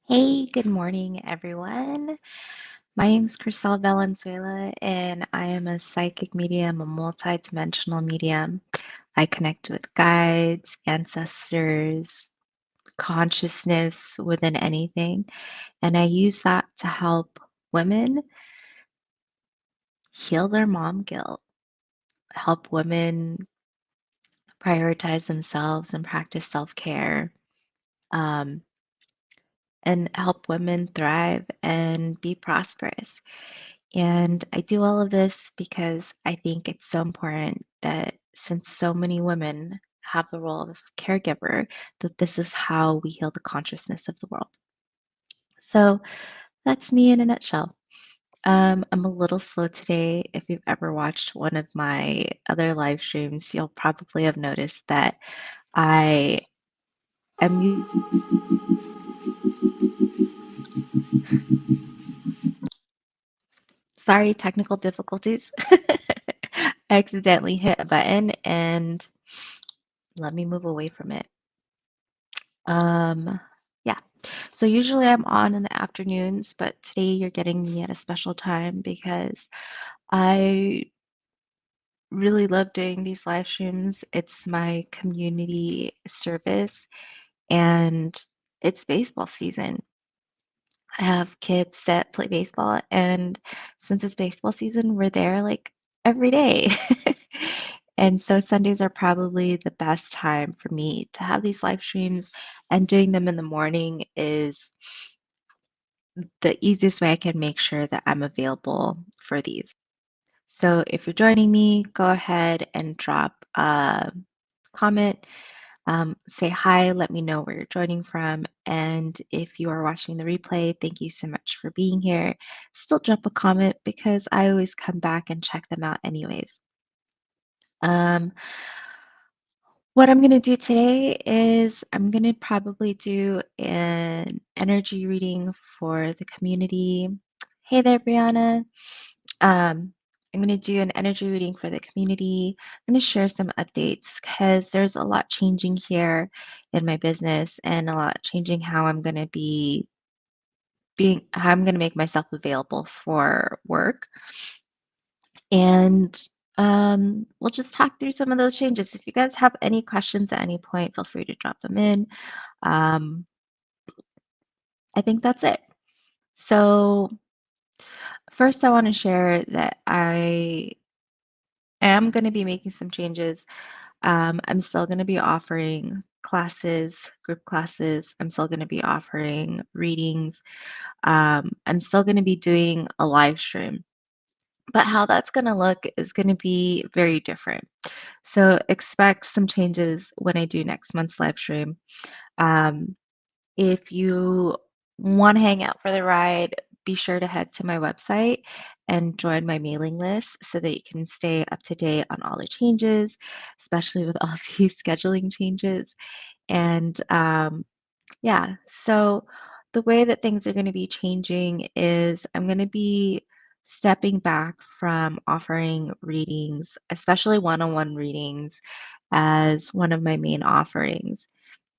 Hey, good morning, everyone. My name is Krisell Valenzuela, and I am a psychic medium, a multidimensional medium. I connect with guides, ancestors, consciousness within anything, and I use that to help women heal their mom guilt, help women prioritize themselves and practice self-care. Um, and help women thrive and be prosperous. And I do all of this because I think it's so important that since so many women have the role of caregiver, that this is how we heal the consciousness of the world. So that's me in a nutshell. I'm a little slow today. If you've ever watched one of my other live streams, you'll probably have noticed that I am. Sorry, technical difficulties. I accidentally hit a button and let me move away from it. Yeah. So usually I'm on in the afternoons, but today you're getting me at a special time because I really love doing these live streams. It's my community service, and it's baseball season. I have kids that play baseball, and since it's baseball season, we're there like every day. And so Sundays are probably the best time for me to have these live streams, and doing them in the morning is the easiest way I can make sure that I'm available for these. So if you're joining me, go ahead and drop a comment. Say hi, let me know where you're joining from. And if you are watching the replay, thank you so much for being here. Still drop a comment because I always come back and check them out, anyways. Um, what I'm going to do today is I'm going to probably do an energy reading for the community. Hey there, Brianna. Um, I'm going to do an energy reading for the community. I'm going to share some updates because there's a lot changing here in my business, and a lot changing how I'm going to be how I'm going to make myself available for work. And we'll just talk through some of those changes. If you guys have any questions at any point, feel free to drop them in. Um, I think that's it. So, first, I want to share that I am going to be making some changes. I'm still going to be offering classes, group classes. I'm still going to be offering readings. I'm still going to be doing a live stream. But how that's going to look is going to be very different. So expect some changes when I do next month's live stream. Um, if you want to hang out for the ride, be sure to head to my website and join my mailing list so that you can stay up to date on all the changes, especially with all these scheduling changes. And yeah, so the way that things are going to be changing is I'm going to be stepping back from offering readings, especially one on one readings, as one of my main offerings.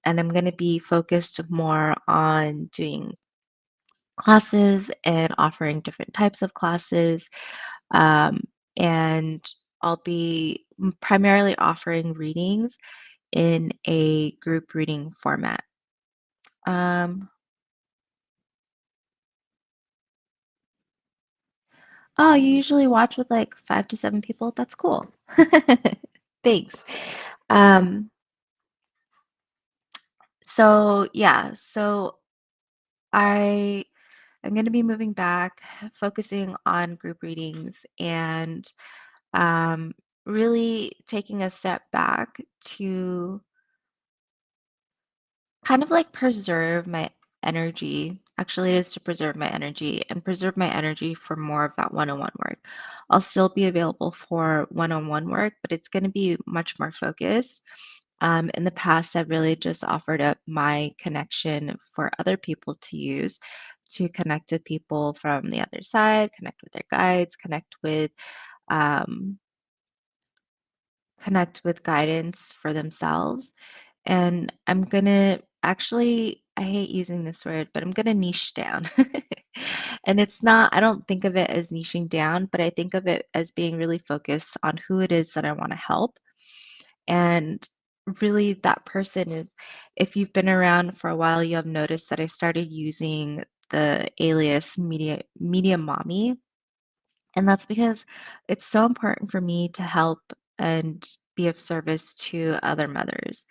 And I'm going to be focused more on doing classes and offering different types of classes. Um, and I'll be primarily offering readings in a group reading format. Um, oh, you usually watch with like 5 to 7 people? That's cool. Thanks. Um, so yeah, so I am going to be moving back, focusing on group readings, and um, really taking a step back to kind of like preserve my energy. Actually, it is to preserve my energy and preserve my energy for more of that one on one work. I'll still be available for one on one work, but it's going to be much more focused. In the past, I've really just offered up my connection for other people to use to connect with people from the other side, connect with their guides, um, connect with guidance for themselves. And I'm gonna actually, I hate using this word, but I'm gonna niche down. And it's not, I don't think of it as niching down, but I think of it as being really focused on who it is that I want to help. And really, that person is, if you've been around for a while, you have noticed that I started using the alias media mommy. And that's because it's so important for me to help and be of service to other mothers.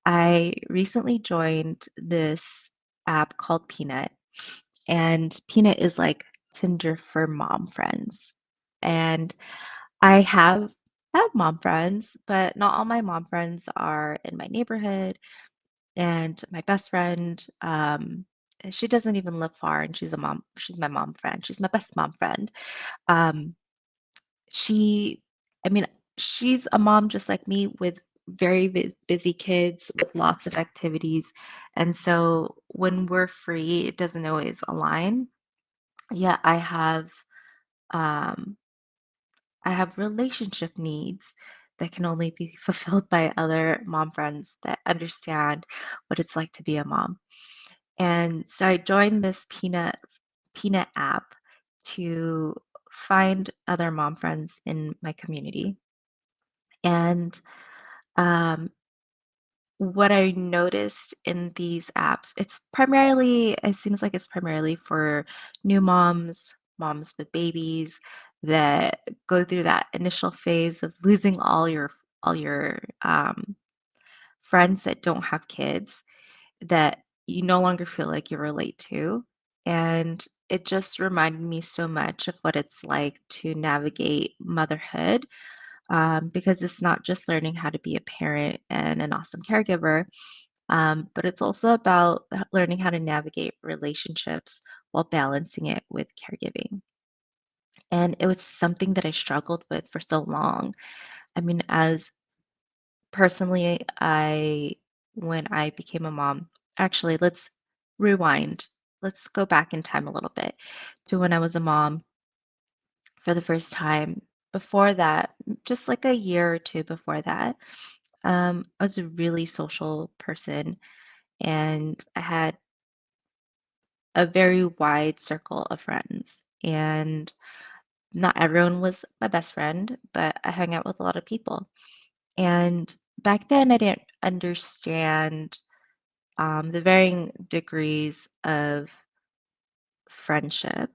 I recently joined this app called Peanut, and Peanut is like Tinder for mom friends. And I have mom friends, but not all my mom friends are in my neighborhood. And my best friend, she doesn't even live far, and she's a mom. She's my mom friend. She's my best mom friend. Um, she, I mean, she's a mom just like me with very busy kids with lots of activities. And so when we're free, it doesn't always align. Yeah, um I have relationship needs that can only be fulfilled by other mom friends that understand what it's like to be a mom. And so I joined this Peanut app to find other mom friends in my community. And um, what I noticed in these apps, it seems like it's primarily for new moms, moms with babies that go through that initial phase of losing all your friends that don't have kids that you no longer feel like you relate to. And it just reminded me so much of what it's like to navigate motherhood, because it's not just learning how to be a parent and an awesome caregiver, but it's also about learning how to navigate relationships while balancing it with caregiving. And it was something that I struggled with for so long. I mean, as personally, when I became a mom, actually, let's rewind. Let's go back in time a little bit to when I was a mom for the first time. Before that, just like a year or two before that, I was a really social person and I had a very wide circle of friends. And not everyone was my best friend, but I hung out with a lot of people. And back then, I didn't understand the varying degrees of friendship.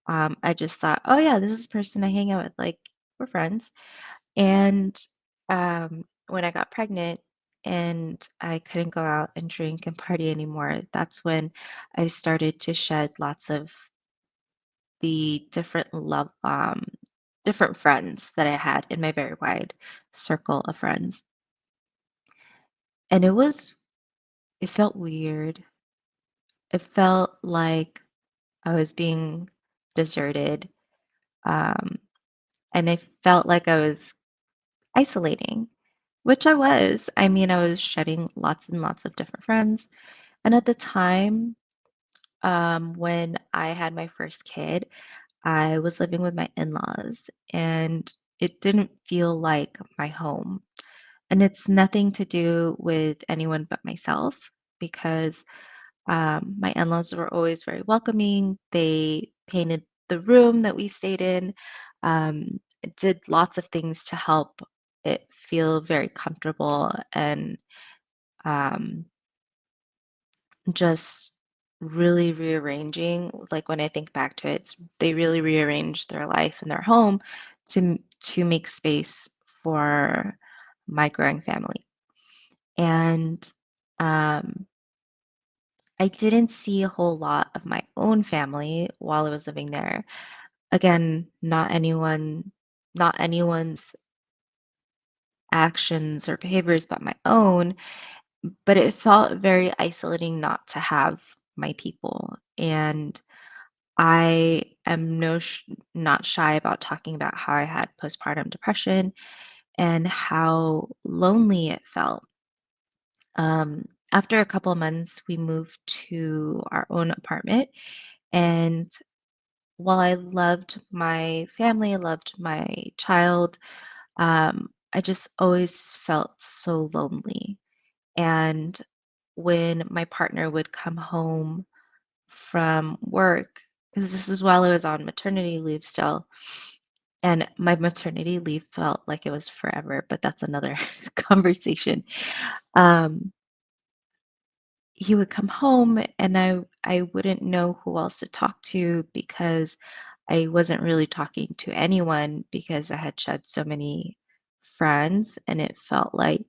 I just thought, oh, yeah, this is a person I hang out with. Like, we're friends. And when I got pregnant and I couldn't go out and drink and party anymore, that's when I started to shed lots of the different friends that I had in my very wide circle of friends. And it felt weird. It felt like I was being deserted. Um, and I felt like I was isolating, which I was. I mean, I was shedding lots and lots of different friends. And at the time, when I had my first kid, I was living with my in laws, and it didn't feel like my home. And it's nothing to do with anyone but myself because my in laws were always very welcoming. They painted the room that we stayed in, did lots of things to help it feel very comfortable and um, just really rearranging. Like when I think back to it, they really rearranged their life and their home to make space for my growing family. And um, I didn't see a whole lot of my own family while I was living there. Again, not anyone's actions or behaviors but my own, but it felt very isolating not to have my people. And I am not shy about talking about how I had postpartum depression and how lonely it felt. After a couple of months, we moved to our own apartment. And while I loved my family, I loved my child, I just always felt so lonely. And when my partner would come home from work, because this is while I was on maternity leave still, and my maternity leave felt like it was forever, but that's another conversation. Um, he would come home and I wouldn't know who else to talk to because I wasn't really talking to anyone because I had shed so many friends and it felt like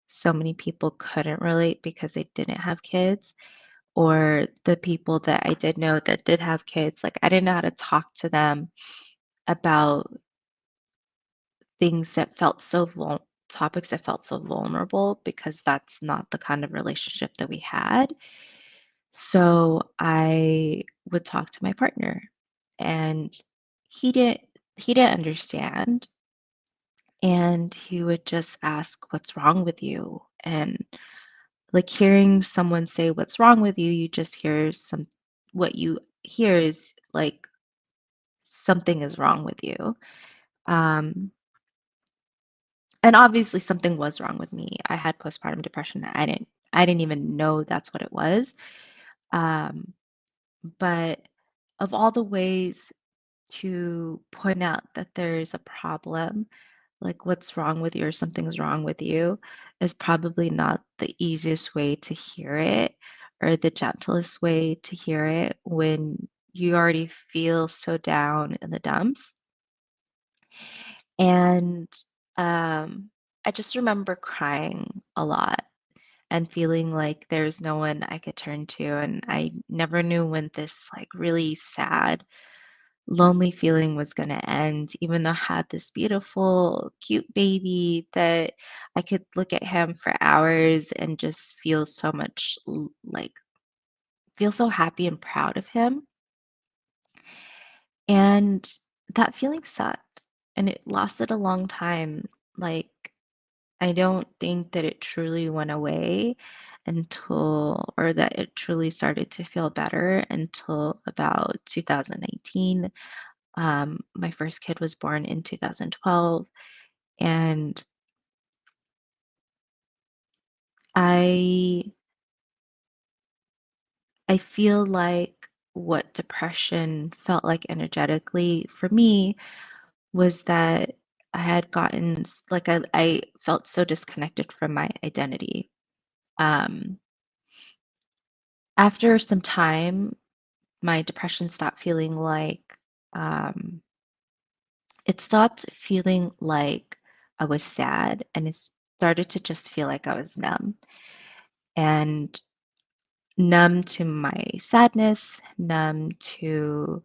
so many people couldn't relate because they didn't have kids, or the people that I did know that did have kids, like I didn't know how to talk to them about things that felt topics that felt so vulnerable because that's not the kind of relationship that we had. So I would talk to my partner and he didn't he didn't understand, and he would just ask, "What's wrong with you?" And like hearing someone say, "What's wrong with you?" You just hear what you hear is like something is wrong with you. Um, and obviously something was wrong with me. I had postpartum depression. I didn't even know that's what it was. Um, but of all the ways to point out that there's a problem, like what's wrong with you or something's wrong with you is probably not the easiest way to hear it or the gentlest way to hear it when you already feel so down in the dumps. And um, I just remember crying a lot and feeling like there's no one I could turn to. And I never knew when this like really sad, lonely feeling was going to end, even though I had this beautiful, cute baby that I could look at him for hours and just feel so much like feel so happy and proud of him. And that feeling sucked and it lasted a long time. Like, I don't think that it truly went away until, or that it truly started to feel better until about 2019. My first kid was born in 2012, and I I feel like what depression felt like energetically for me was that I had gotten like I felt so disconnected from my identity. Um, After some time, my depression stopped feeling like um, it stopped feeling like I was sad, and it started to just feel like I was numb and numb to my sadness, numb to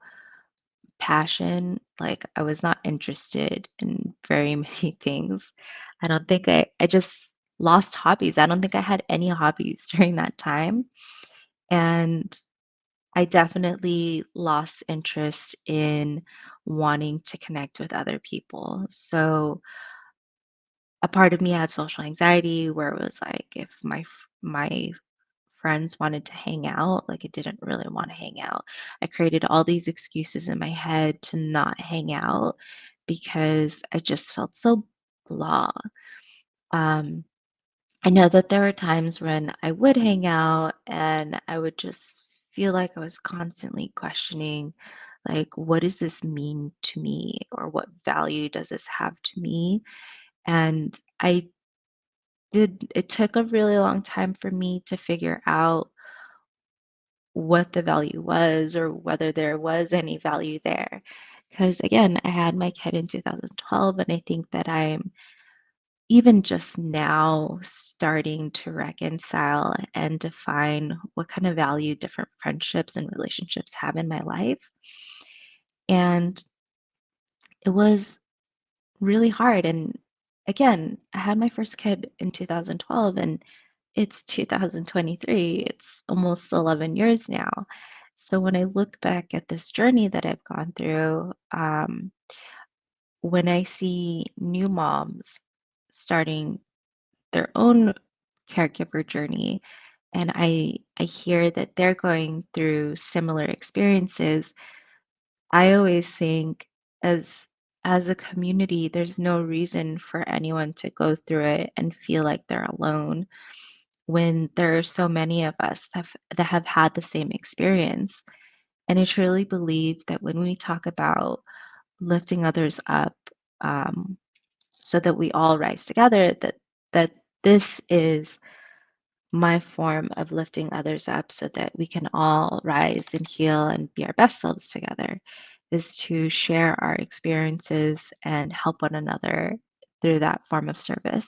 passion. Like I was not interested in very many things. I don't think I just lost hobbies. I don't think I had any hobbies during that time. And I definitely lost interest in wanting to connect with other people. So a part of me had social anxiety where it was like if my friends wanted to hang out, like I didn't really want to hang out. I created all these excuses in my head to not hang out because I just felt so blah. Um, I know that there were times when I would hang out and I would just feel like I was constantly questioning, like, what does this mean to me? Or what value does this have to me? And it took a really long time for me to figure out what the value was or whether there was any value there. Because again, I had my kid in 2012, and I think that I'm even just now starting to reconcile and define what kind of value different friendships and relationships have in my life. And it was really hard. And again, I had my first kid in 2012 and it's 2023. It's almost 11 years now. So when I look back at this journey that I've gone through, when I see new moms starting their own caregiver journey and I hear that they're going through similar experiences, I always think as a community, there's no reason for anyone to go through it and feel like they're alone when there are so many of us that have had the same experience. And I truly believe that when we talk about lifting others up, um, so that we all rise together, that this is my form of lifting others up so that we can all rise and heal and be our best selves together is to share our experiences and help one another through that form of service.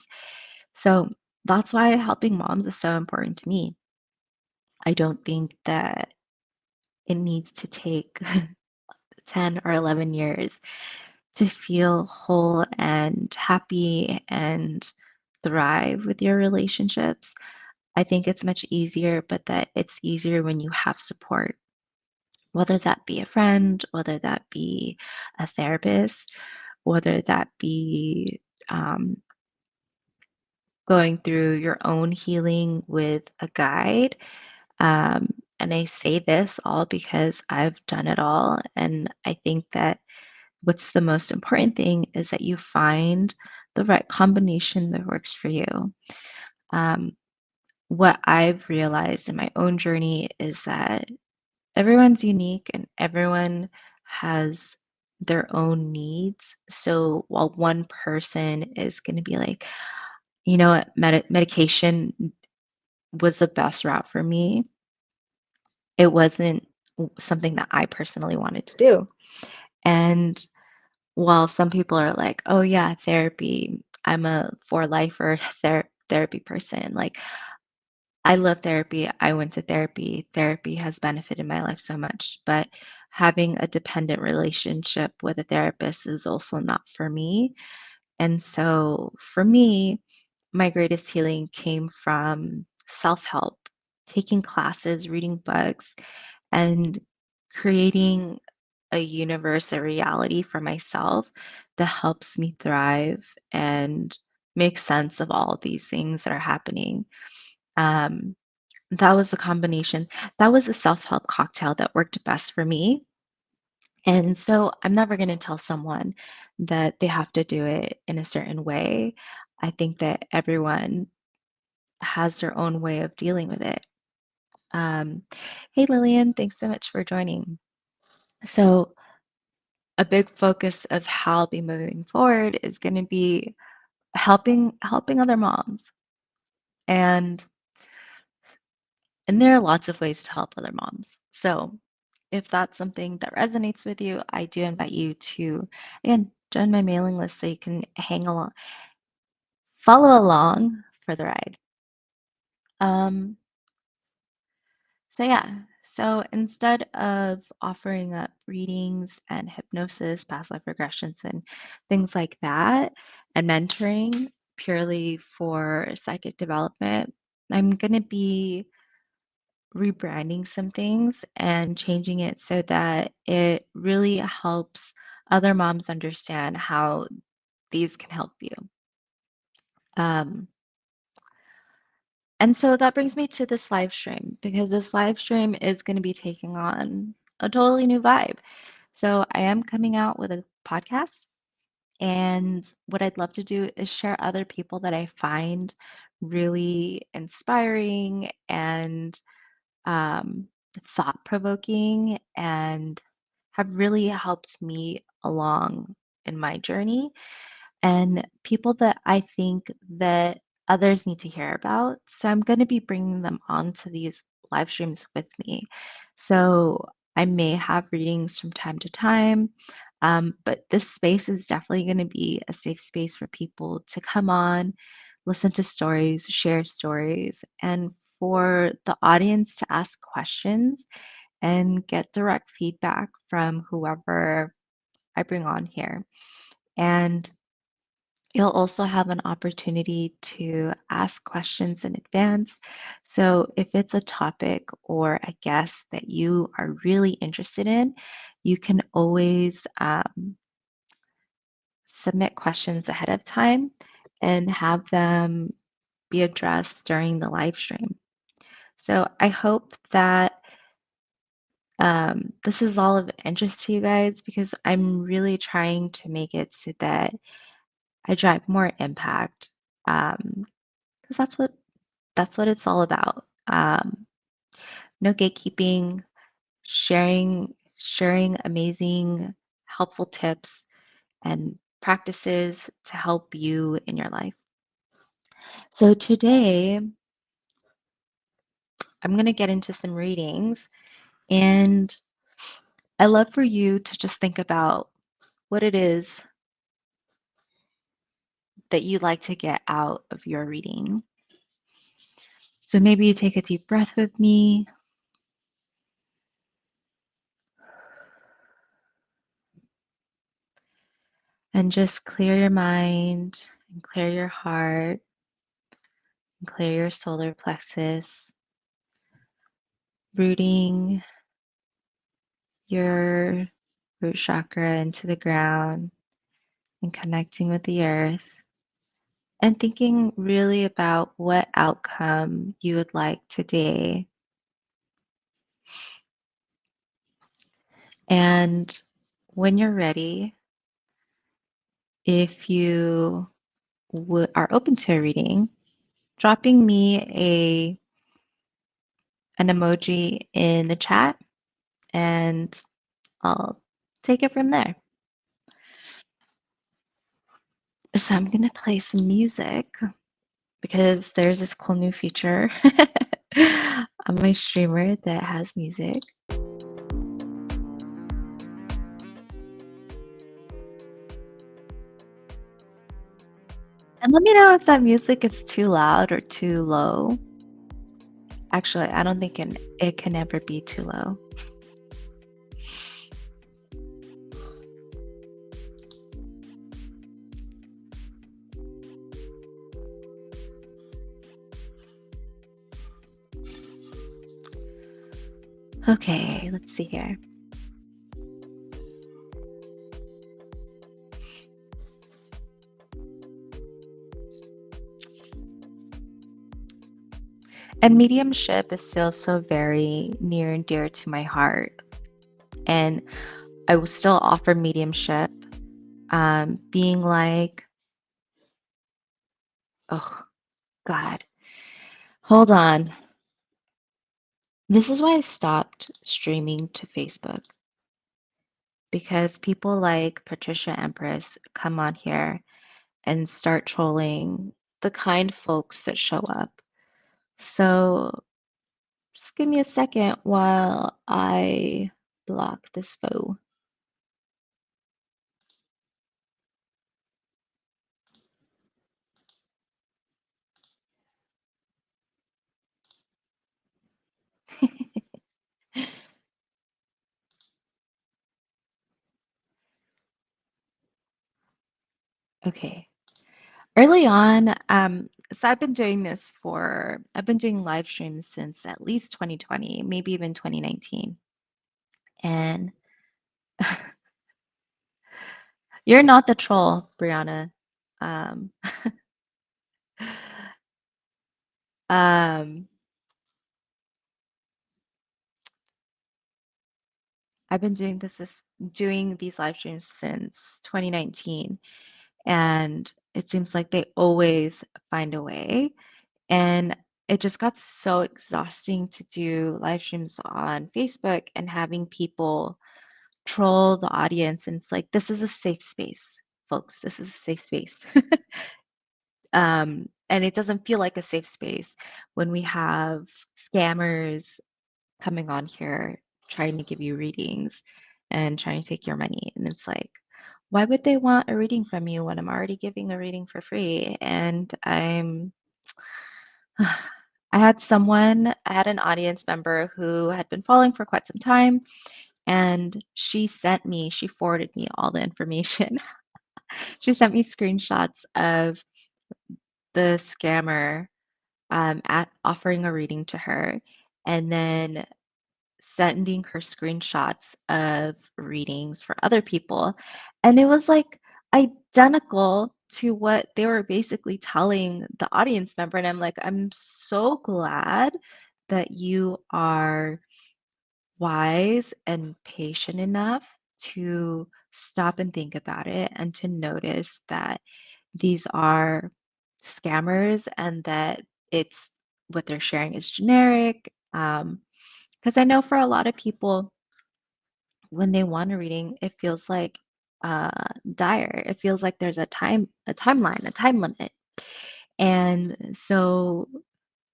So that's why helping moms is so important to me. I don't think that it needs to take 10 or 11 years to feel whole and happy and thrive with your relationships. I think it's much easier, but that it's easier when you have support, whether that be a friend, whether that be a therapist, whether that be um, going through your own healing with a guide. And I say this all because I've done it all. And I think that what's the most important thing is that you find the right combination that works for you. Um, what I've realized in my own journey is that everyone's unique and everyone has their own needs. So while one person is going to be like, you know what, medication was the best route for me, it wasn't something that I personally wanted to do. And while some people are like, oh, yeah, therapy, I'm a for lifer therapy person. Like, I love therapy. I went to therapy. Therapy has benefited my life so much. But having a dependent relationship with a therapist is also not for me. And so for me, my greatest healing came from self help, taking classes, reading books, and creating a universe, a reality for myself that helps me thrive and make sense of all these things that are happening. Um, that was a combination. That was a self help cocktail that worked best for me. And so I'm never going to tell someone that they have to do it in a certain way. I think that everyone has their own way of dealing with it. Um, hey, Lillian, thanks so much for joining. So, a big focus of how I'll be moving forward is going to be helping other moms, and there are lots of ways to help other moms. So, if that's something that resonates with you, I do invite you to, again, join my mailing list so you can hang along, follow along for the ride. Um, so yeah, so instead of offering up readings and hypnosis, past life regressions, and things like that, and mentoring purely for psychic development, I'm going to be rebranding some things and changing it so that it really helps other moms understand how these can help you. Um, and so that brings me to this live stream because this live stream is going to be taking on a totally new vibe. So I am coming out with a podcast, and what I'd love to do is share other people that I find really inspiring and um, thought provoking and have really helped me along in my journey, and people that I think that others need to hear about. So I'm going to be bringing them onto these live streams with me. So I may have readings from time to time, but this space is definitely going to be a safe space for people to come on, listen to stories, share stories, and for the audience to ask questions and get direct feedback from whoever I bring on here. And you'll also have an opportunity to ask questions in advance. So, if it's a topic or a guest that you are really interested in, you can always submit questions ahead of time and have them be addressed during the live stream. So, I hope that this is all of interest to you guys because I'm really trying to make it so that I drive more impact. Because that's what it's all about. No gatekeeping, sharing amazing, helpful tips and practices to help you in your life. So today, I'm going to get into some readings, and I love for you to just think about what it is that you'd like to get out of your reading. So maybe you take a deep breath with me. And just clear your mind and clear your heart and clear your solar plexus, rooting your root chakra into the ground and connecting with the earth and thinking really about what outcome you would like today. And when you're ready, if you are open to a reading, dropping me an emoji in the chat and I'll take it from there. So I'm gonna play some music because there's this cool new feature on my streamer that has music. And let me know if that music is too loud or too low. Actually, I don't think it can ever be too low. Okay, let's see here. And mediumship is still so very near and dear to my heart. And I will still offer mediumship, being like, oh, God, hold on. This is why I stopped streaming to Facebook because people like Patricia Empress come on here and start trolling the kind folks that show up. So just give me a second while I block this foe. Okay. Early on, so I've been doing live streams since at least 2020, maybe even 2019. And you're not the troll, Brianna. Um, um, I've been doing these live streams since 2019, and it seems like they always find a way. And it just got so exhausting to do live streams on Facebook and having people troll the audience. And it's like, this is a safe space, folks. This is a safe space. And it doesn't feel like a safe space when we have scammers coming on here trying to give you readings and trying to take your money. And it's like, why would they want a reading from you when I'm already giving a reading for free? And I had an audience member who had been following for quite some time, and she forwarded me all the information. She sent me screenshots of the scammer at offering a reading to her, and then sending her screenshots of readings for other people. And it was like identical to what they were basically telling the audience member. And I'm like, I'm so glad that you are wise and patient enough to stop and think about it and to notice that these are scammers and that it's what they're sharing is generic. Because I know for a lot of people, when they want a reading, it feels like uh, dire. It feels like there's a timeline, a time limit. And so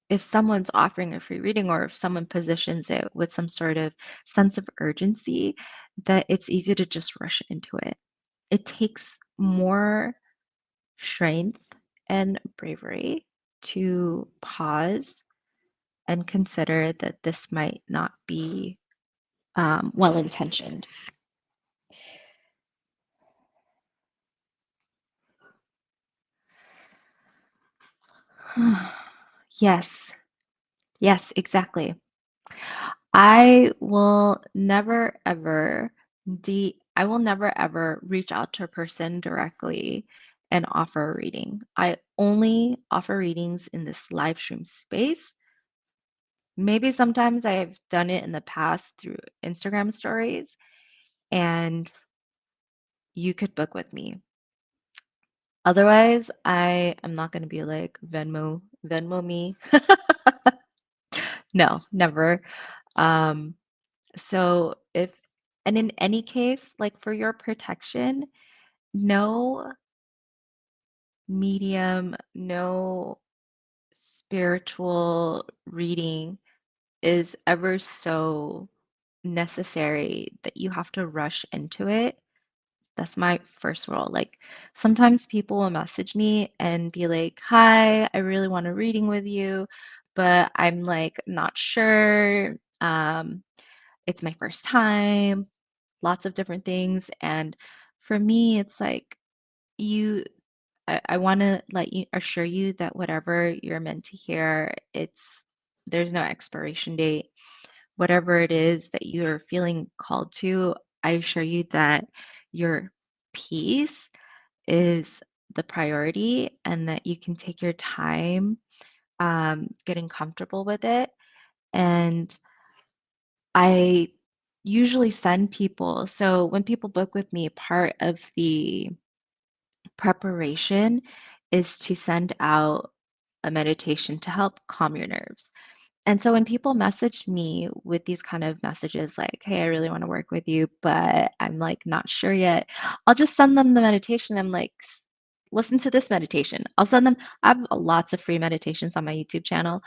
if someone's offering a free reading or if someone positions it with some sort of sense of urgency, that it's easy to just rush into it. It takes more strength and bravery to pause and consider that this might not be well intentioned. Yes, yes, exactly. I will never ever reach out to a person directly and offer a reading. I only offer readings in this live stream space. Maybe sometimes I've done it in the past through Instagram stories, and you could book with me. Otherwise, I am not going to be like Venmo me. No, never. Um, So if, and in any case, like for your protection, know medium, no spiritual reading is ever so necessary that you have to rush into it. That's my first rule. Like sometimes people will message me and be like, "Hi, I really want a reading with you, but I'm like not sure. It's my first time." Lots of different things. And for me, it's like you I want to let you assure you that whatever you're meant to hear, there's no expiration date. Whatever it is that you're feeling called to, I assure you that your peace is the priority and that you can take your time getting comfortable with it. And I usually send people, so when people book with me, part of the preparation is to send out a meditation to help calm your nerves. And so when people message me with these kind of messages like, "Hey, I really want to work with you, but I'm like not sure yet," I'll just send them the meditation. I'm like, Listen to this meditation." I'll send them, I have lots of free meditations on my YouTube channel.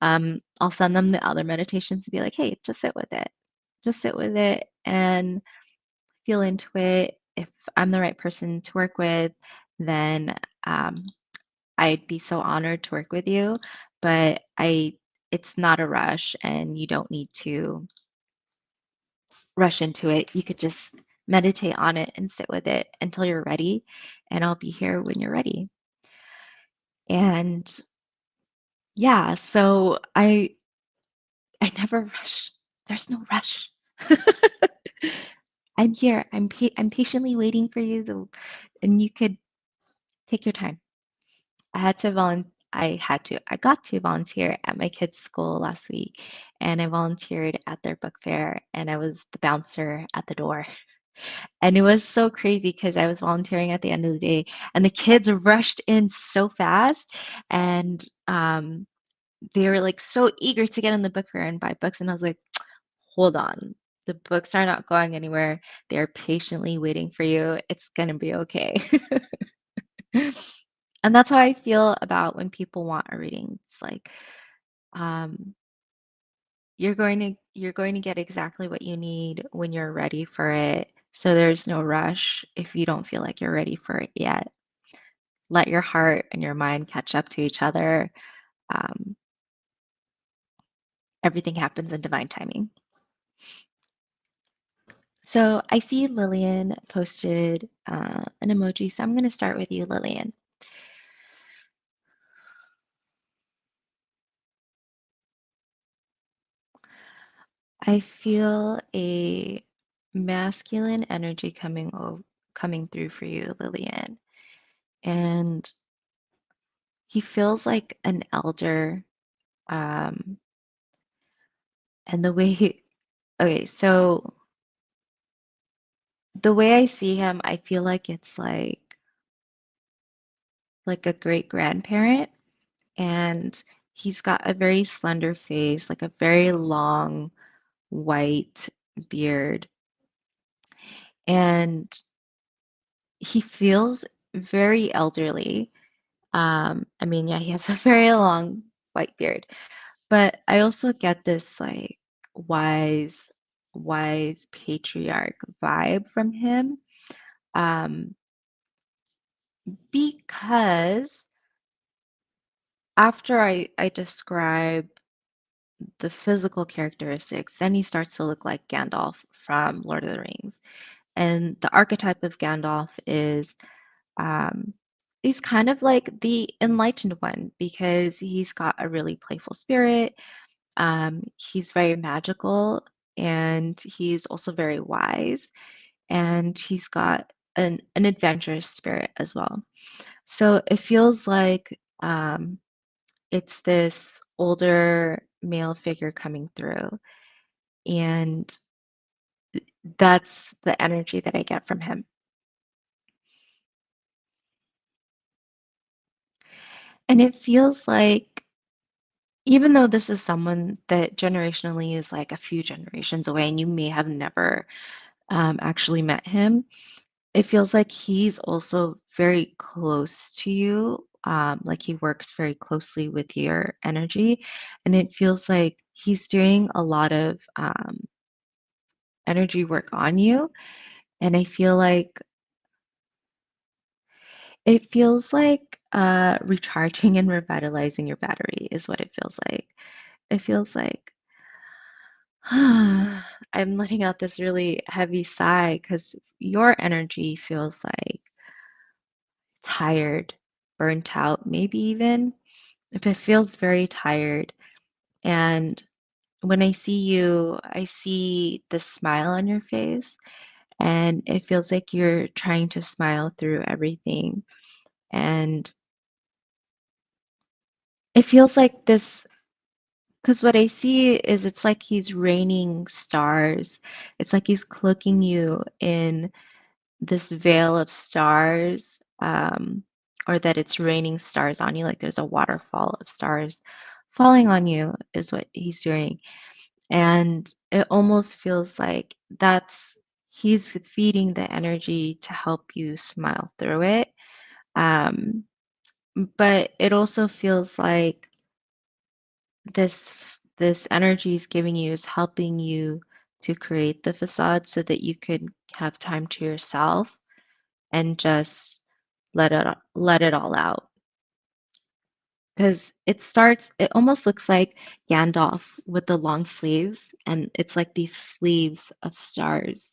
I'll send them the other meditations to be like, "Hey, just sit with it. Just sit with it and feel into it. If I'm the right person to work with, then um, I'd be so honored to work with you, but it's not a rush and you don't need to rush into it. You could just meditate on it and sit with it until you're ready, and I'll be here when you're ready." And yeah, so I never rush. There's no rush. I'm here. I'm patiently waiting for you and you could take your time. I got to volunteer at my kids' school last week, and I volunteered at their book fair, and I was the bouncer at the door. And it was so crazy because I was volunteering at the end of the day, and the kids rushed in so fast, and they were like so eager to get in the book fair and buy books, and I was like, "Hold on. The books are not going anywhere. They're patiently waiting for you. It's gonna be okay." And that's how I feel about when people want a reading. It's like, um, you're going to get exactly what you need when you're ready for it. So there's no rush if you don't feel like you're ready for it yet. Let your heart and your mind catch up to each other. Um, Everything happens in divine timing. So I see Lillian posted an emoji. So I'm going to start with you, Lillian. I feel a masculine energy coming through for you, Lillian. And he feels like an elder. Um, and the way he, okay, so the way I see him, I feel like it's like a great grandparent, and he's got a very slender face, like a very long white beard, and he feels very elderly. I mean, yeah, he has a very long white beard, but I also get this like wise, wise patriarch vibe from him. Um, because after I describe the physical characteristics, then he starts to look like Gandalf from Lord of the Rings. And the archetype of Gandalf is um, he's kind of like the enlightened one because he's got a really playful spirit. He's very magical and he's also very wise and he's got an adventurous spirit as well. So it feels like it's this older male figure coming through, and that's the energy that I get from him. And it feels like, even though this is someone that generationally is like a few generations away, and you may have never actually met him, it feels like he's also very close to you. Like he works very closely with your energy. And it feels like he's doing a lot of energy work on you. And I feel like it feels like recharging and revitalizing your battery is what it feels like. It feels like I'm letting out this really heavy sigh because your energy feels like tired, burnt out, maybe even if it feels very tired. And when I see you, I see the smile on your face, and it feels like you're trying to smile through everything. And it feels like this because what I see is it's like he's raining stars. It's like he's cloaking you in this veil of stars, or that it's raining stars on you, like there's a waterfall of stars falling on you, is what he's doing. And it almost feels like he's feeding the energy to help you smile through it. Um, but it also feels like this energy is giving you is helping you to create the facade so that you could have time to yourself and just let it all out. Because it almost looks like Gandalf with the long sleeves, and it's like these sleeves of stars,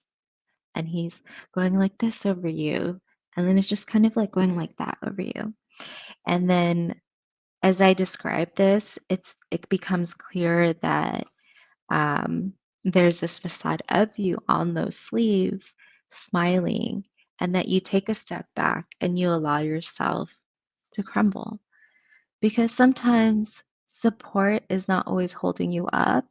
and he's going like this over you, and then it's just kind of like going like that over you. And then as I describe this, it becomes clear that um, there's this facade of you on those sleeves, smiling, and that you take a step back and you allow yourself to crumble. Because sometimes support is not always holding you up,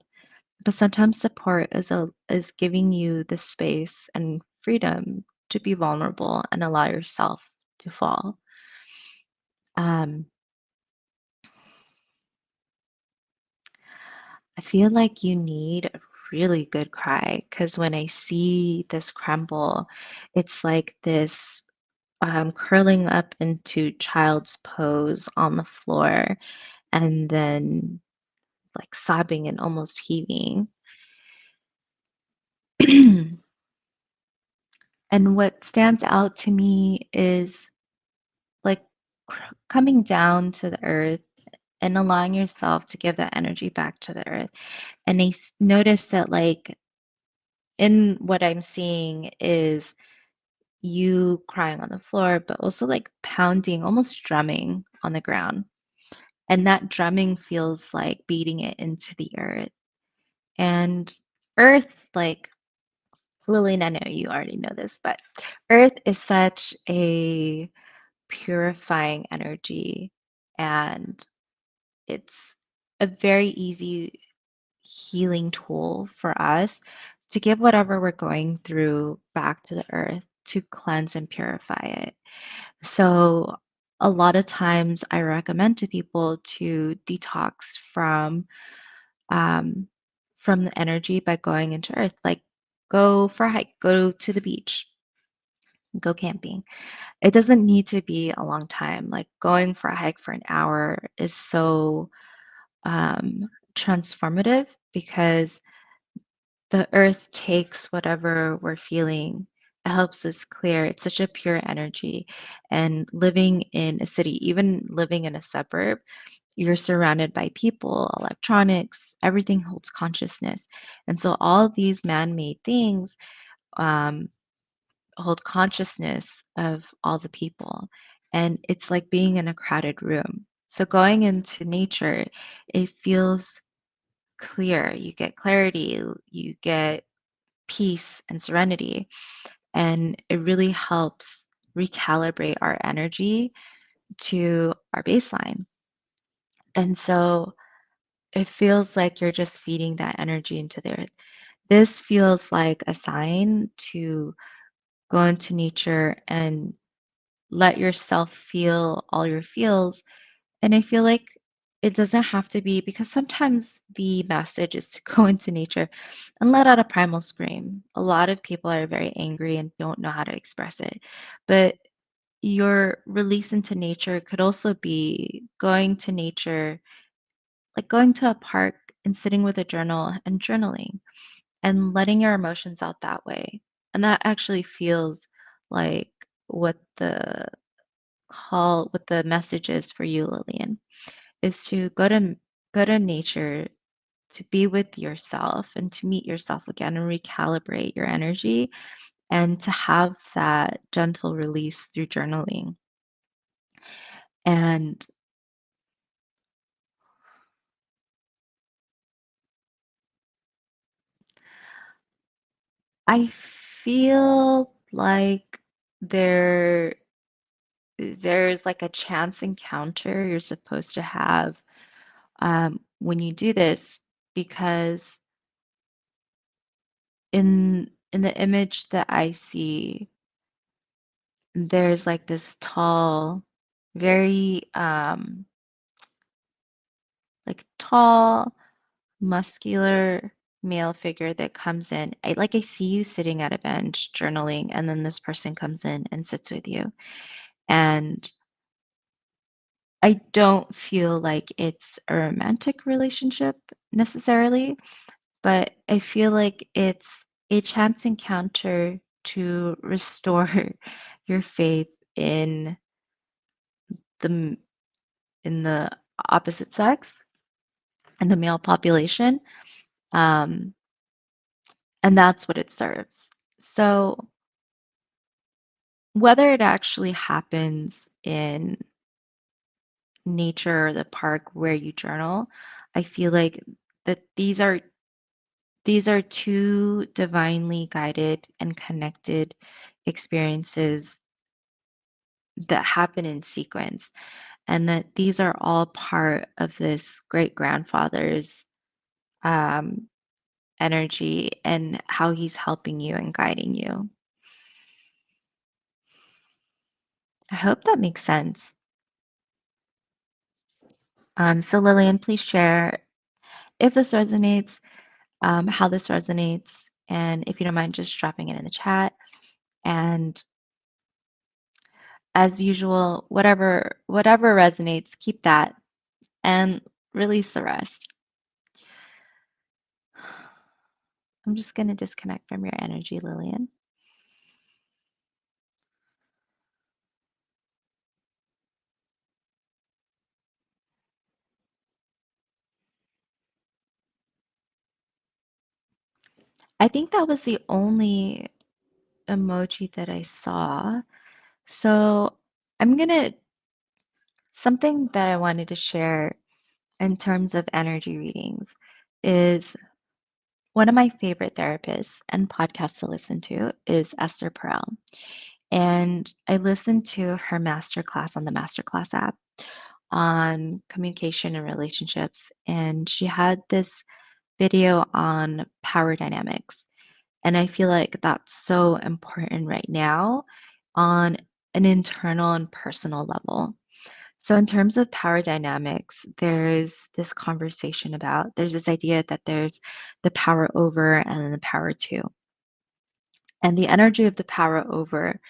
but sometimes support is giving you the space and freedom to be vulnerable and allow yourself to fall. Um, I feel like you need a really good cry because when I see this crumble, it's like this curling up into child's pose on the floor and then like sobbing and almost heaving. And what stands out to me is like coming down to the earth and allowing yourself to give that energy back to the earth. And notice that, like, in what I'm seeing is you crying on the floor, but also like pounding, almost drumming on the ground. And that drumming feels like beating it into the earth. And earth, like, Lily, and I know you already know this, but earth is such a purifying energy, and it's a very easy healing tool for us to give whatever we're going through back to the earth to cleanse and purify it. So, a lot of times I recommend to people to detox um, from the energy by going into earth, like go for a hike, go to the beach, go camping. It doesn't need to be a long time. Like going for a hike for an hour is so transformative because the earth takes whatever we're feeling. It helps us clear. It's such a pure energy. And living in a city, even living in a suburb, you're surrounded by people, electronics, everything holds consciousness. And so all these man made things um, hold consciousness of all the people. And it's like being in a crowded room. So going into nature, it feels clear. You get clarity, you get peace and serenity. And it really helps recalibrate our energy to our baseline. And so it feels like you're just feeding that energy into the earth. This feels like a sign to go into nature and let yourself feel all your feels. And I feel like it doesn't have to be because sometimes the message is to go into nature and let out a primal scream. A lot of people are very angry and don't know how to express it. But your release into nature could also be going to nature, like going to a park and sitting with a journal and journaling and letting your emotions out that way. And that actually feels like what what the message is for you, Lillian, is to go to nature to be with yourself and to meet yourself again and recalibrate your energy and to have that gentle release through journaling. And I feel like there there's like a chance encounter you're supposed to have when you do this because in the image that I see, there's like this tall, very like tall, muscular male figure that comes in. I see you sitting at a bench journaling, and then this person comes in and sits with you. And I don't feel like it's a romantic relationship necessarily, but I feel like it's a chance encounter to restore your faith in the in the opposite sex and the male population. Um, and that's what it serves. So whether it actually happens in nature or the park where you journal, I feel like that these are two divinely guided and connected experiences that happen in sequence, and that these are all part of this great grandfather's um, energy and how he's helping you and guiding you. I hope that makes sense. So, Lillian, please share if this resonates, how this resonates, and if you don't mind just dropping it in the chat. And as usual, whatever resonates, keep that and release the rest. I'm just going to disconnect from your energy, Lillian. I think that was the only emoji that I saw. So I'm going to, something that I wanted to share in terms of energy readings is one of my favorite therapists and podcasts to listen to is Esther Perel. And I listened to her masterclass on the Masterclass app on communication and relationships. And she had this video on power dynamics. And I feel like that's so important right now on an internal and personal level. So, in terms of power dynamics, there's this conversation about, there's this idea that there's the power over and then the power to. And the energy of the power over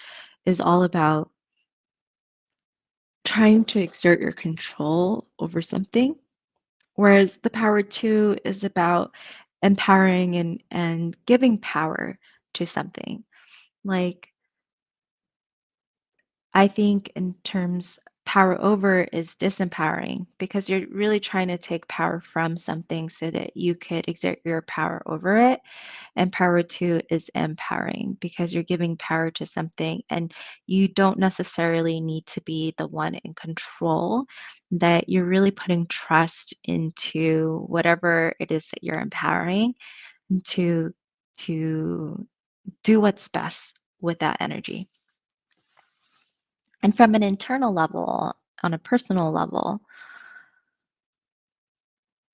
is all about trying to exert your control over something, whereas the power to is about empowering and giving power to something. Like, I think in terms power over is disempowering because you're really trying to take power from something so that you could exert your power over it. And power to is empowering because you're giving power to something and you don't necessarily need to be the one in control, that you're really putting trust into whatever it is that you're empowering to to do what's best with that energy. And from an internal level, on a personal level,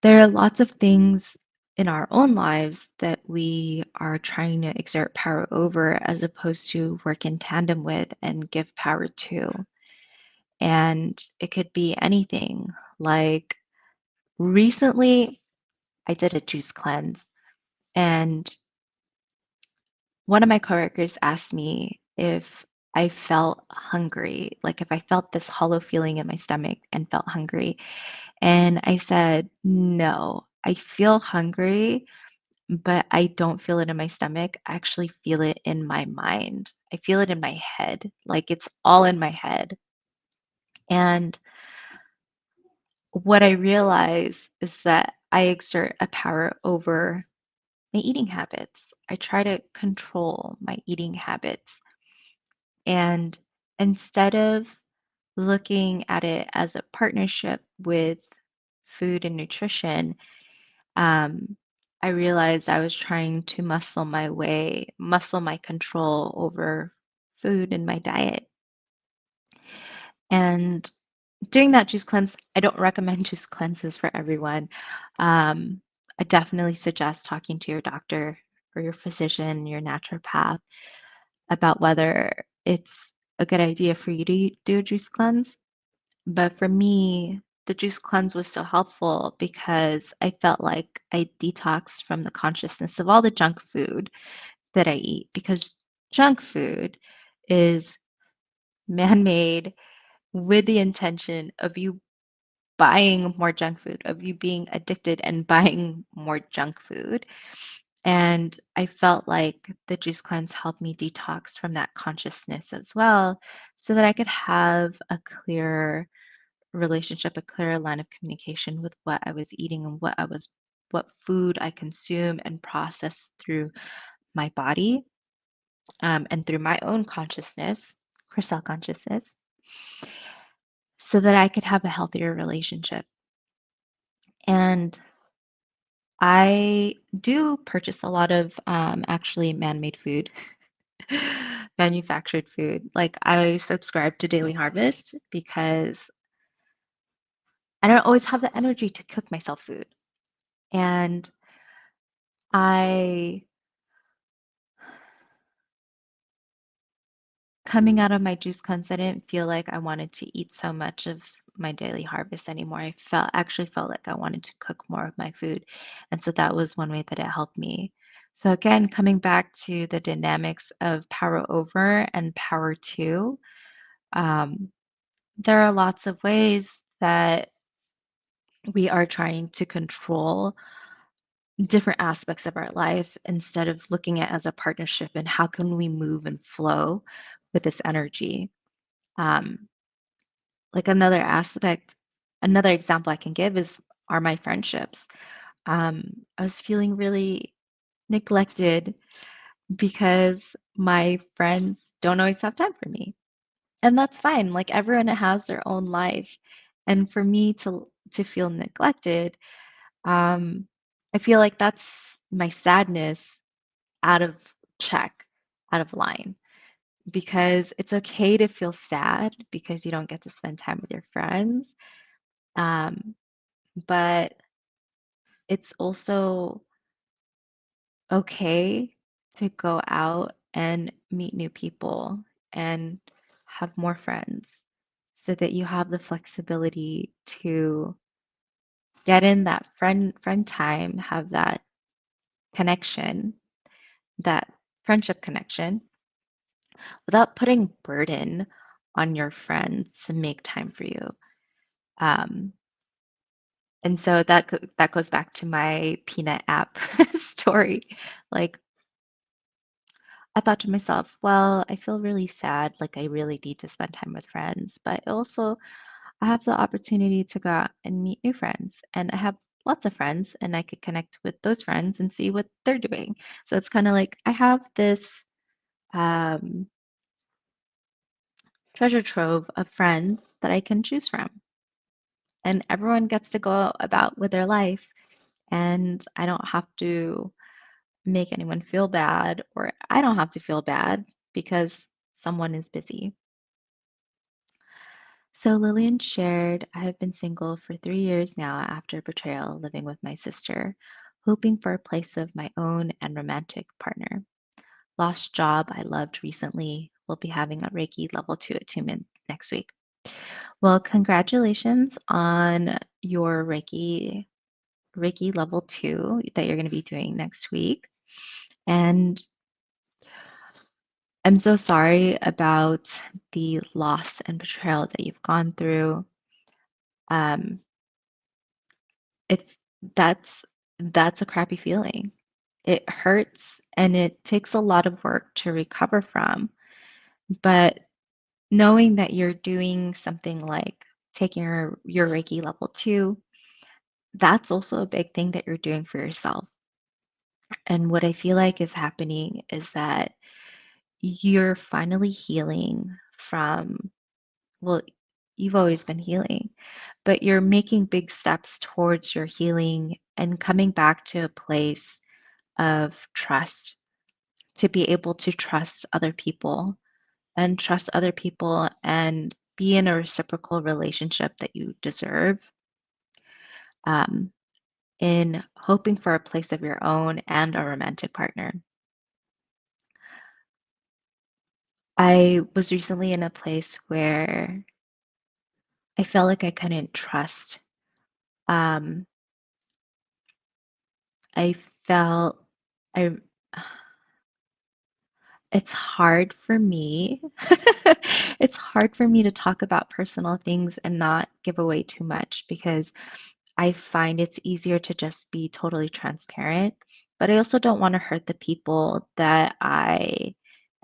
there are lots of things in our own lives that we are trying to exert power over as opposed to work in tandem with and give power to. And it could be anything like Recently, I did a juice cleanse, and one of my coworkers asked me if I felt hungry, like if I felt this hollow feeling in my stomach and felt hungry. And I said, no, I feel hungry, but I don't feel it in my stomach. I actually feel it in my mind. I feel it in my head. Like it's all in my head. And what I realize is that I exert a power over my eating habits. I try to control my eating habits. And instead of looking at it as a partnership with food and nutrition, um, I realized I was trying to muscle my control over food and my diet. And doing that juice cleanse, I don't recommend juice cleanses for everyone. Um, I definitely suggest talking to your doctor or your physician, your naturopath, about whether it's a good idea for you to do a juice cleanse. But for me, the juice cleanse was so helpful because I felt like I detoxed from the consciousness of all the junk food that I eat, because junk food is man made with the intention of you buying more junk food, of you being addicted and buying more junk food. And I felt like the juice cleanse helped me detox from that consciousness as well, so that I could have a clear relationship, a clear line of communication with what I was eating and what food I consume and process through my body, and through my own consciousness, Krisell consciousness, so that I could have a healthier relationship. And I do purchase a lot of actually man-made food, manufactured food. Like I subscribe to Daily Harvest because I don't always have the energy to cook myself food. And I coming out of my juice cleanse, I didn't feel like I wanted to eat so much of my daily harvest anymore. Actually felt like I wanted to cook more of my food. And so that was one way that it helped me. So again, coming back to the dynamics of power over and power to, um, there are lots of ways that we are trying to control different aspects of our life instead of looking at it as a partnership and how can we move and flow with this energy. Um, Like another example I can give are my friendships. I was feeling really neglected because my friends don't always have time for me. And that's fine. Like everyone has their own life. And for me to feel neglected, I feel like that's my sadness out of check, out of line. Because it's okay to feel sad because you don't get to spend time with your friends. Um, but it's also okay to go out and meet new people and have more friends so that you have the flexibility to get in that friend time, have that connection, that friendship connection without putting burden on your friends to make time for you. Um, and so that goes back to my peanut app story. Like I thought to myself, well, I feel really sad, like I really need to spend time with friends, but also I have the opportunity to go out and meet new friends. And I have lots of friends and I could connect with those friends and see what they're doing. So it's kind of like I have this um, treasure trove of friends that I can choose from. And everyone gets to go about with their life. And I don't have to make anyone feel bad, or I don't have to feel bad because someone is busy. So Lillian shared, I have been single for 3 years now after betrayal, living with my sister, hoping for a place of my own and romantic partner. Lost job I loved recently. Will be having a Reiki level 2 attunement next week. Well, congratulations on your Reiki level 2 that you're gonna be doing next week, and I'm so sorry about the loss and betrayal that you've gone through. Um, it that's a crappy feeling. It hurts and it takes a lot of work to recover from, but knowing that you're doing something like taking your Reiki level 2, that's also a big thing that you're doing for yourself. And what I feel like is happening is that you're finally healing from, well, you've always been healing, but you're making big steps towards your healing and coming back to a place of trust, to be able to trust other people and be in a reciprocal relationship that you deserve, um, in hoping for a place of your own and a romantic partner. I was recently in a place where I felt like I couldn't trust. Um, I felt I it's hard for me. It's hard for me to talk about personal things and not give away too much because I find it's easier to just be totally transparent, but I also don't want to hurt the people that I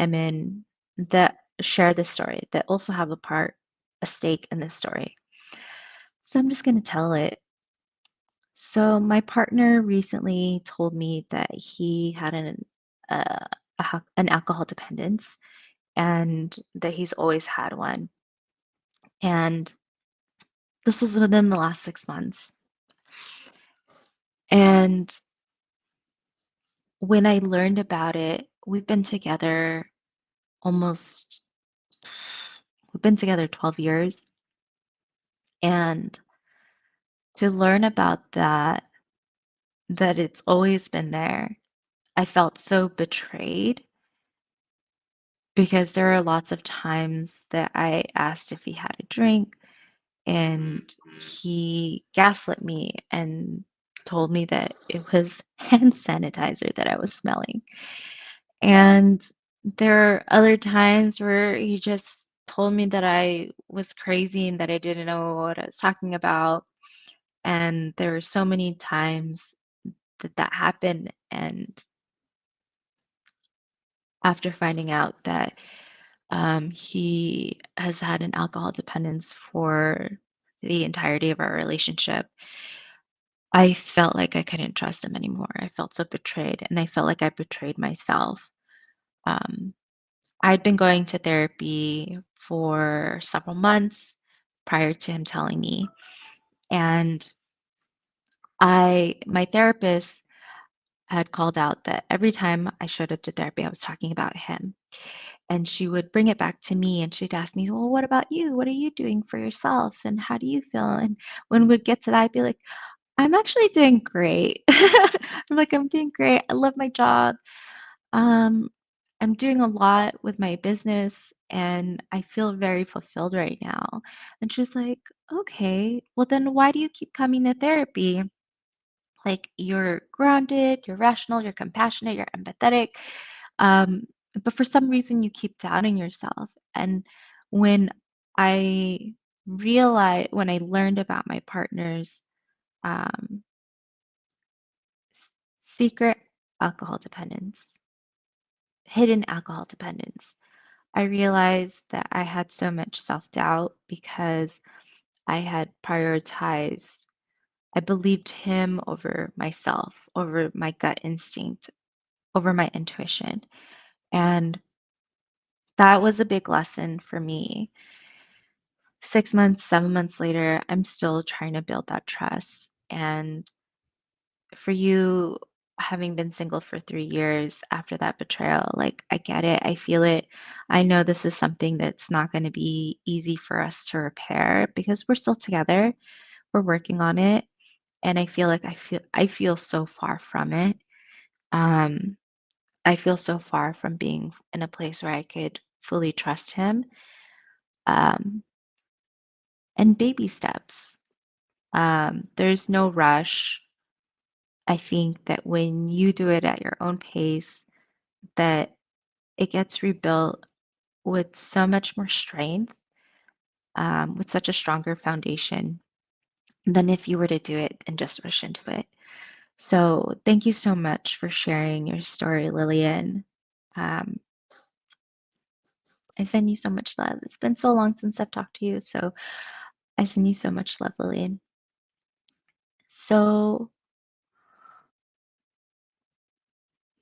am in that share this story, that also have a stake in this story. So I'm just going to tell it. So my partner recently told me that he had uh, an alcohol dependence and that he's always had one. And this was within the last 6 months. And when I learned about it, almost, we've been together 12 years. And to learn about that it's always been there, I felt so betrayed because there are lots of times that I asked if he had a drink and he gaslit me and told me that it was hand sanitizer that I was smelling. And there are other times where he just told me that I was crazy and that I didn't know what I was talking about. And there were so many times that that happened. And after finding out that he has had an alcohol dependence for the entirety of our relationship, I felt like I couldn't trust him anymore. I felt so betrayed, and I felt like I betrayed myself. Um, I'd been going to therapy for several months prior to him telling me, and my therapist had called out that every time I showed up to therapy, I was talking about him. And she would bring it back to me and she'd ask me, well, what about you? What are you doing for yourself? And how do you feel? And when we'd get to that, I'd be like, I'm actually doing great. I'm like, I'm doing great. I love my job. Um, I'm doing a lot with my business and I feel very fulfilled right now. And she's like, okay, well, then why do you keep coming to therapy? Like, you're grounded, you're rational, you're compassionate, you're empathetic. Um, but for some reason, you keep doubting yourself. And when when I learned about my partner's um, secret alcohol dependence, hidden alcohol dependence, I realized that I had so much self doubt because I had prioritized, I believed him over myself, over my gut instinct, over my intuition. And that was a big lesson for me. 6 months, 7 months later, I'm still trying to build that trust. And for you, having been single for 3 years after that betrayal, like, I get it. I feel it. I know this is something that's not going to be easy for us to repair because we're still together. We're working on it. And I feel like I feel so far from it. Um, I feel so far from being in a place where I could fully trust him. Um, and baby steps. There's no rush. I think that when you do it at your own pace, that it gets rebuilt with so much more strength, with such a stronger foundation than if you were to do it and just rush into it. So thank you so much for sharing your story, Lillian. Um, I send you so much love. It's been so long since I've talked to you, so I send you so much love, Lillian. So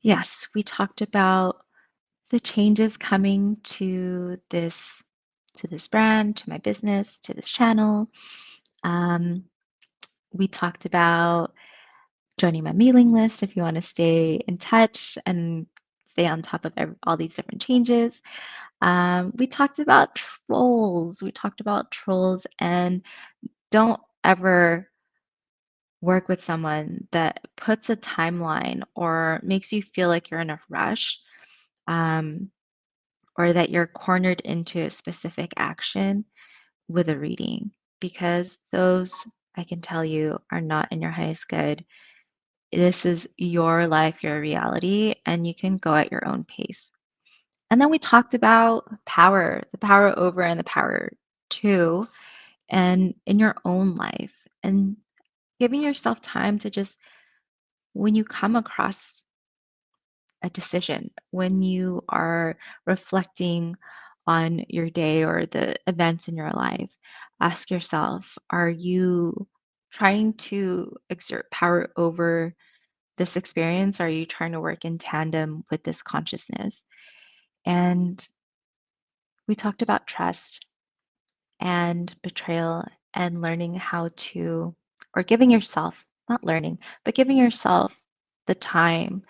yes, we talked about the changes coming to this brand, to my business, to this channel. Um, we talked about joining my mailing list if you want to stay in touch and stay on top of all these different changes. We talked about trolls. We talked about trolls, and don't ever work with someone that puts a timeline or makes you feel like you're in a rush, um, or that you're cornered into a specific action with a reading, because those, I can tell you, are not in your highest good. This is your life, your reality, and you can go at your own pace. And then we talked about power, the power over and the power to, and in your own life, and giving yourself time to just, when you come across a decision, when you are reflecting on your day or the events in your life, ask yourself, are you trying to exert power over this experience? Are you trying to work in tandem with this consciousness? And we talked about trust and betrayal and learning how to, or giving yourself, not learning, but giving yourself the time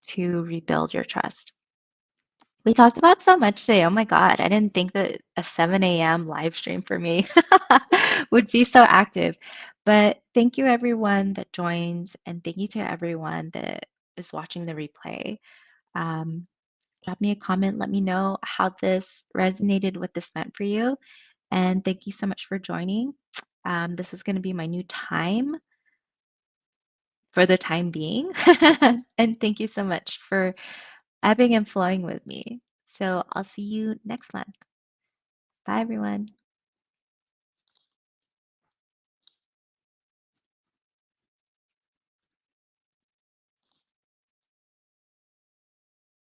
to rebuild your trust. We talked about so much today. Oh my God, I didn't think that a 7 a.m. live stream for me would be so active. But thank you, everyone that joins, and thank you to everyone that is watching the replay. Um, Drop me a comment. Let me know how this resonated, what this meant for you. And thank you so much for joining. This is going to be my new time for the time being. And thank you so much for ebbing and flowing with me. So I'll see you next month. Bye, everyone.